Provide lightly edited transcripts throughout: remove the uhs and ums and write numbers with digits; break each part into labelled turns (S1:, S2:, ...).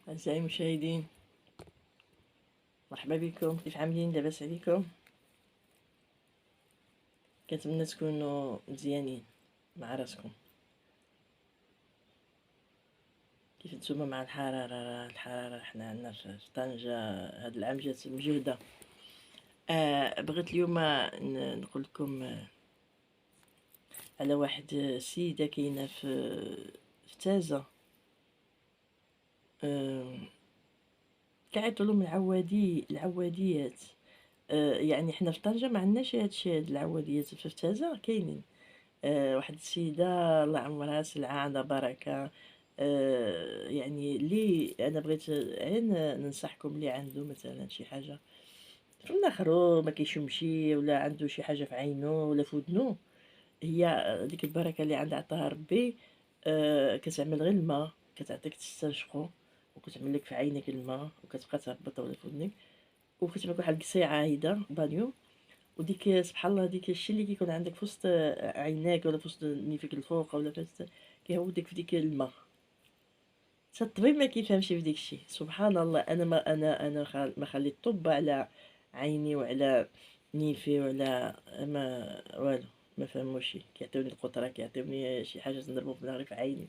S1: أعزائي المشاهدين، مرحبا بكم. كيف عاملين؟ لاباس عليكم؟ كنتمنى تكونوا مزيانين مع راسكم. كيف نتوما مع الحرارة حنا عندنا في طنجة هاد العام جات مجهدة. بغيت اليوم نقول لكم على واحد السيدة كاينة في تازة. كيعيطوا لهم العواديات. يعني حنا في طنجة ما عندناش هادشي، هاد العواديات. في تازة كاينين. واحد السيدة الله عمرها سلعة عندها بركة. يعني لي أنا بغيت غير ننصحكم اللي عنده مثلا شي حاجة في مناخرو ما كيشمشي، ولا عنده شي حاجة في عينو ولا في ودنو. هي ديك البركة اللي عندها عطاها ربي. كتعمل غير الماء، كتعطيك تستنشقو، وكتعمل لك في عينك الماء، وكتبقى تهبط ولا في ودنك، وكتعمل واحد القصيعة هيدا بانيو. وديك سبحان الله ديك الشي اللي كيكون عندك في وسط عيناك ولا في وسط نيفك الفوق ولا في وسط، كيهودك في ديك الماء. حتى الطبيب ما كيفهمش في ديك الشي. سبحان الله، انا ما خليت الطب على عيني وعلى نيفي وعلى ما والو. ما فهموش شي، كيعطيوني القطره، كيعطيوني شي حاجه تنضربو في ظهري في عيني،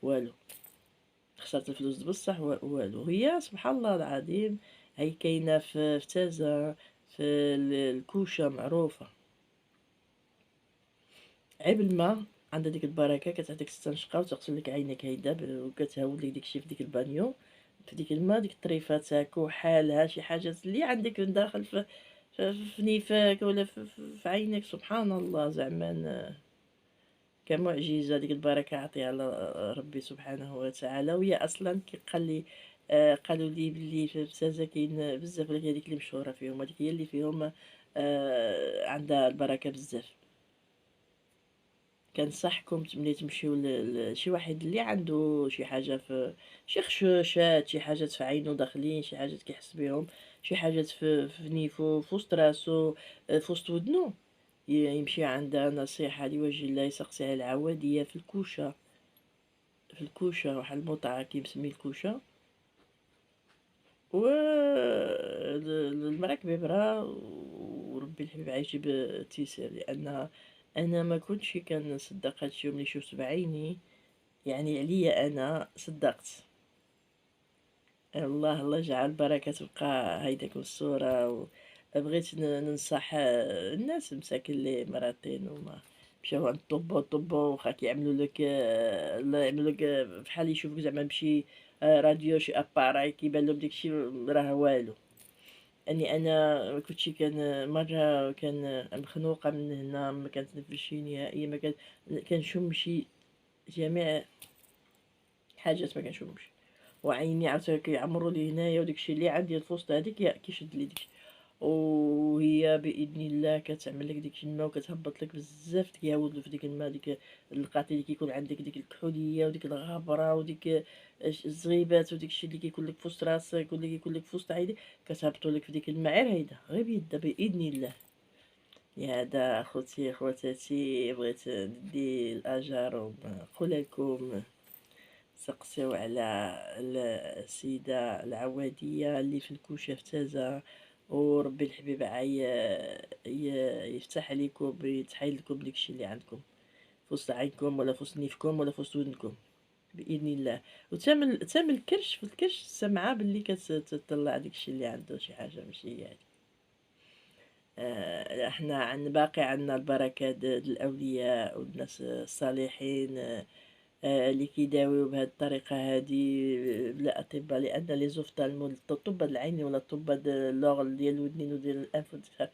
S1: والو. خسرت الفلوس بصح والو. هي سبحان الله العظيم، هي كاينه في تازة، في الكوشه معروفه. عيب الماء عندها ديك البركة، كتعطيك تستنشقها وتغسل لك عينيك هيدا وكتهود لك داكشي في ديك البانيو، في ديك الماء. ديك الطريفات هاكا حالها شي حاجة اللي عندك من داخل في نيفاك ولا في عينك. سبحان الله زعما كمعجزة. ديك البركة عطيها ربي سبحانه وتعالى. وهي أصلا قال لي قالوا لي بلي في بسازة كاين بزاف، ولكن هذيك اللي مشهورة فيهم، هذيك هي اللي فيهم عندها البركة بزاف. كنصحكم ملي تمشيو لشي واحد اللي عنده شي حاجة في شي خشوشات، شي حاجات في عينو داخلين، شي حاجات كيحس بهم، شي حاجات في نيفو، في وسط راسو، في وسط ودنو، يمشي عندها نصيحة لوجه الله، يسقسي على العوادية في الكوشة. في الكوشة واحد المطعم كيسميه الكوشة، و المراكب عبرة. وربي الحبيب عيجيب التيسير، لأن أنا ما كنتش كنصدق هادشي ملي شفت بعيني. يعني عليا أنا صدقت. الله يجعل البركة تبقى هيداك الصورة. بغيت ننصح الناس مساكن اللي مرضين وما مشاو عند الطب واخا كيعملوا لك الله يعملوا لك بحال يشوفوك زعما بشي راديو، شي اباراي كيبان لهم داكشي راه والو. يعني انا كنتش كان مره كان مخنوقه من هنا، ما كنتنفسش نهائيا، ما كنشمشي جميع حاجات، ما كنشمش. وعيني عاوتاني كيعمروا لي هنايا، وداكشي اللي عندي الفوسط هذيك كيشد لي داكشي. وهي باذن الله كتعمل لك داكشي الماء، وكتهبط لك بزاف، كيهود في ديك الماء ديك القاتل اللي كيكون عندك، ديك الكحوليه وديك الغبره وديك الزغيبات وداكشي اللي كيكون لك في وسط راسك واللي كيكون لك في وسط عينيك، كتهبطوا لك في ديك الماء. غير هيدا غير بيدا باذن الله. يا هذا اخوتي خواتاتي، بغيت ندي الاجر ونقول لكم سقسيو على السيدة العوادية اللي في الكوشة في تازة، وربي الحبيب يفتح عليكم، يتحيد لكم داكشي اللي عندكم في وسط عينكم ولا في وسط نيفكم ولا في وسط ودنكم بإذن الله. وتامل الكرش، في الكرش سمعة باللي كتطلع داكشي اللي عنده شي حاجة ماشي هي هادي. احنا باقي عندنا البركة د الأولياء والناس الصالحين، اللي كيداويو بهاد الطريقة هادي بلا أطباء، لأن لي زوفتالمو الطب د العين ولا الطب د اللوغ ديال الودنين وديال الأنف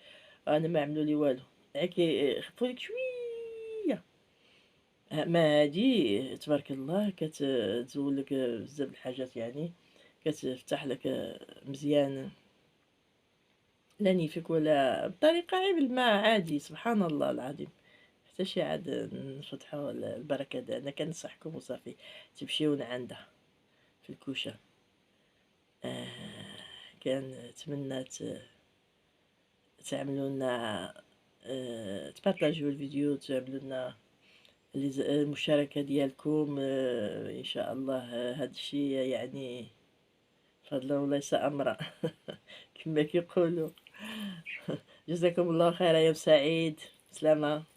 S1: أنا ما عملوا لي والو. غير كيخفولك شوية. ما هادي تبارك الله كتزولك بزاف د الحاجات، يعني كتفتح لك مزيان لا نيفك ولا بطريقة غير بالماء عادي. سبحان الله العظيم. حتى شي عاد نفتحو البركة ديالنا. أنا كنصحكم وصافي تمشيو لعندها في الكوشة. كنتمنى تعملوا لنا تبارطاجيو الفيديو، تعملوا لنا المشاركة ديالكم. ان شاء الله هذا الشيء يعني فضل وليس أمرًا كما كيقولوا. جزاكم الله خير، يوم سعيد، بسلامة.